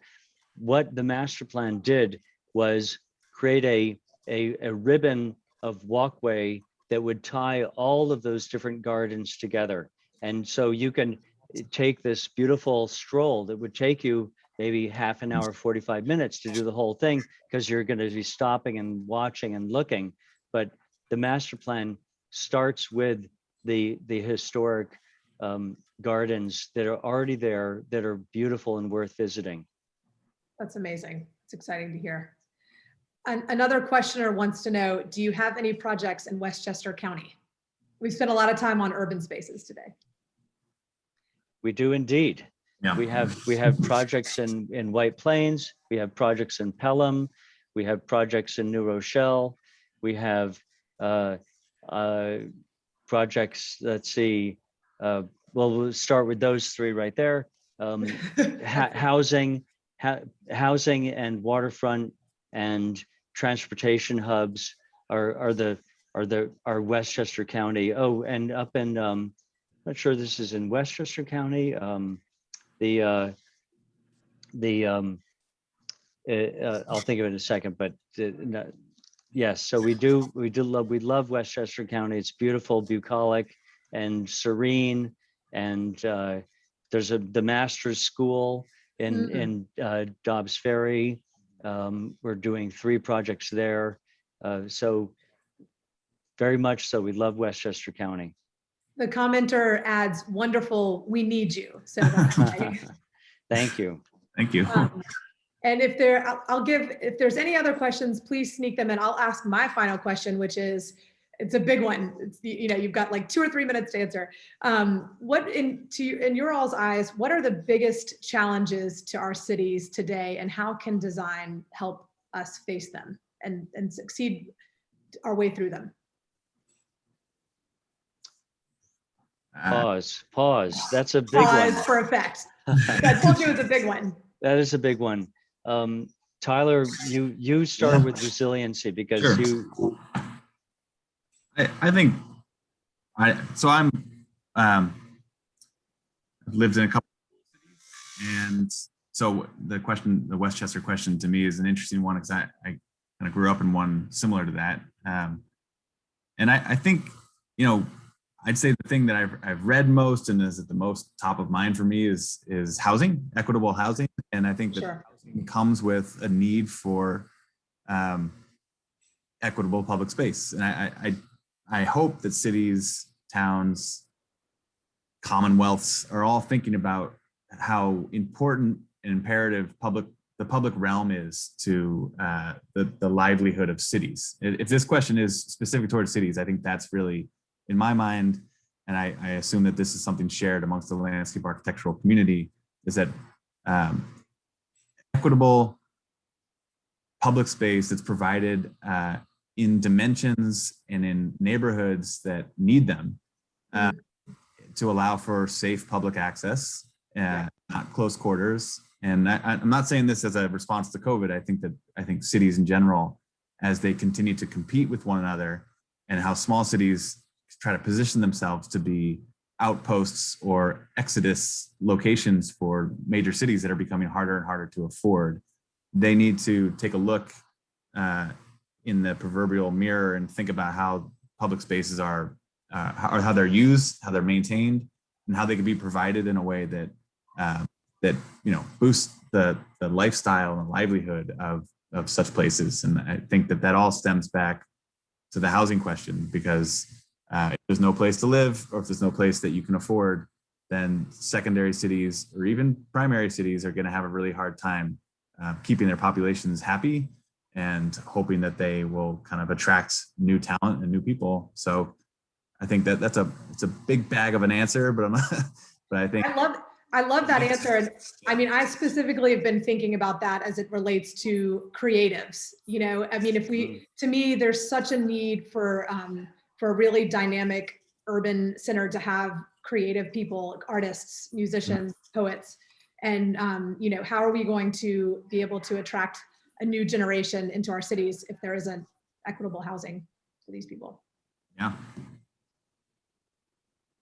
what the master plan did was create a ribbon of walkway that would tie all of those different gardens together. And so you can take this beautiful stroll that would take you maybe half an hour, 45 minutes to do the whole thing, because you're going to be stopping and watching and looking. But the master plan starts with the historic gardens that are already there, that are beautiful and worth visiting. That's amazing. It's exciting to hear. Another questioner wants to know, do you have any projects in Westchester County? We've spent a lot of time on urban spaces today. We do indeed. Yeah. We have projects in White Plains. We have projects in Pelham. We have projects in New Rochelle. We have projects. Let's see. Well, we'll start with those three right there. Housing and waterfront and transportation hubs are Westchester County. Oh, and up in not sure this is in Westchester County. I'll think of it in a second, but yes, so we love Westchester County. It's beautiful, bucolic, and serene. And there's the master's school in Dobbs Ferry. We're doing 3 projects there. So very much so, we love Westchester County. The commenter adds, wonderful, we need you. So that's right. Thank you. Thank you. And if there's any other questions, please sneak them in. I'll ask my final question, which is, it's a big one. It's, you've got like 2 or 3 minutes to answer. What in your all's eyes, what are the biggest challenges to our cities today, and how can design help us face them and succeed our way through them? Pause. That's a big Pause one. for effect. I told you it was a big one. That is a big one. Tyler, you start with resiliency, because Sure. I think I'm lived in a couple of cities, and so the Westchester question to me is an interesting one, because I kind of grew up in one similar to that, and I think I'd say the thing that I've read most and is at the most top of mind for me is housing, equitable housing, and I think that housing comes with a need for equitable public space, and I hope that cities, towns, commonwealths are all thinking about how important and imperative the public realm is to the livelihood of cities. If this question is specific towards cities, I think that's really, in my mind, and I assume that this is something shared amongst the landscape architectural community, is that equitable public space that's provided in dimensions and in neighborhoods that need them to allow for safe public access, not close quarters. And I'm not saying this as a response to COVID. I think cities in general, as they continue to compete with one another, and how small cities try to position themselves to be outposts or exodus locations for major cities that are becoming harder and harder to afford, they need to take a look in the proverbial mirror and think about how public spaces are, how they're used, how they're maintained, and how they can be provided in a way that boosts the lifestyle and livelihood of such places. And I think that all stems back to the housing question, because if there's no place to live, or if there's no place that you can afford, then secondary cities or even primary cities are going to have a really hard time keeping their populations happy and hoping that they will kind of attract new talent and new people. So I think that it's a big bag of an answer, but but I think I love that answer. And I mean, I specifically have been thinking about that as it relates to creatives. You know, I mean, to me, there's such a need for a really dynamic urban center to have creative people, artists, musicians, poets. And, how are we going to be able to attract a new generation into our cities if there isn't equitable housing for these people? Yeah.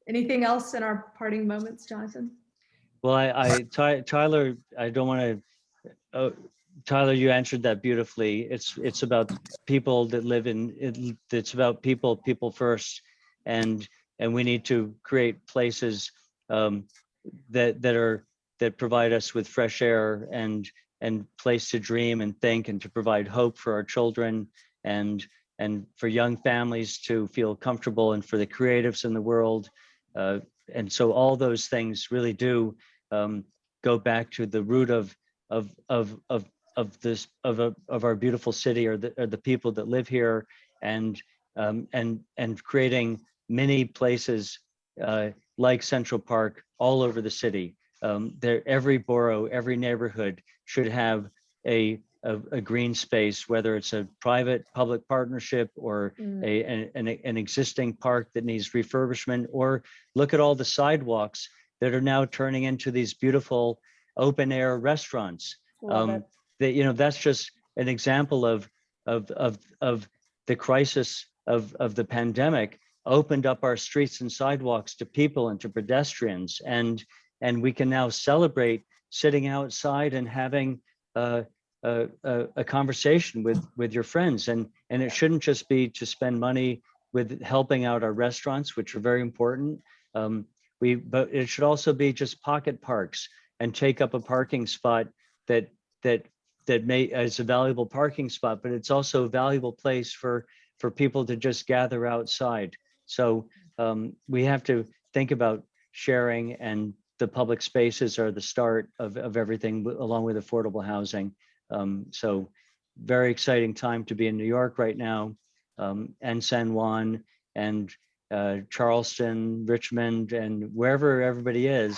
Anything else in our parting moments, Jonathan? Well, Tyler, I don't want to, Tyler, you answered that beautifully. It's about people that live in, it's about people first. And we need to create places that provide us with fresh air and place to dream and think, and to provide hope for our children, and for young families to feel comfortable, and for the creatives in the world. And so all those things really do go back to the root of our beautiful city, or the people that live here, and creating many places like Central Park all over the city. Every borough, every neighborhood should have a green space, whether it's a private-public partnership, or an existing park that needs refurbishment, or look at all the sidewalks that are now turning into these beautiful open-air restaurants. That's just an example of the crisis of the pandemic opened up our streets and sidewalks to people and to pedestrians, and we can now celebrate sitting outside and having a conversation with your friends, and it shouldn't just be to spend money with helping out our restaurants, which are very important. But it should also be just pocket parks, and take up a parking spot that is a valuable parking spot, but it's also a valuable place for people to just gather outside. So we have to think about sharing, and the public spaces are the start of everything, along with affordable housing. So very exciting time to be in New York right now, and San Juan, and Charleston, Richmond, and wherever everybody is.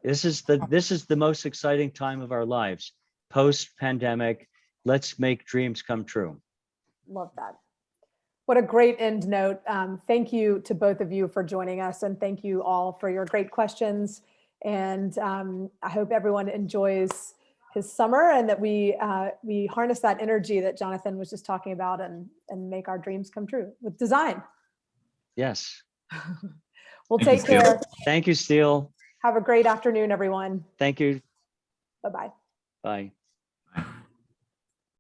This is the most exciting time of our lives, post-pandemic. Let's make dreams come true. Love that. What a great end note. Thank you to both of you for joining us, and thank you all for your great questions. And I hope everyone enjoys his summer, and that we harness that energy that Jonathan was just talking about, and make our dreams come true with design. Yes. Well, take care. Thank you, Steele. Have a great afternoon, everyone. Thank you. Bye-bye. Bye.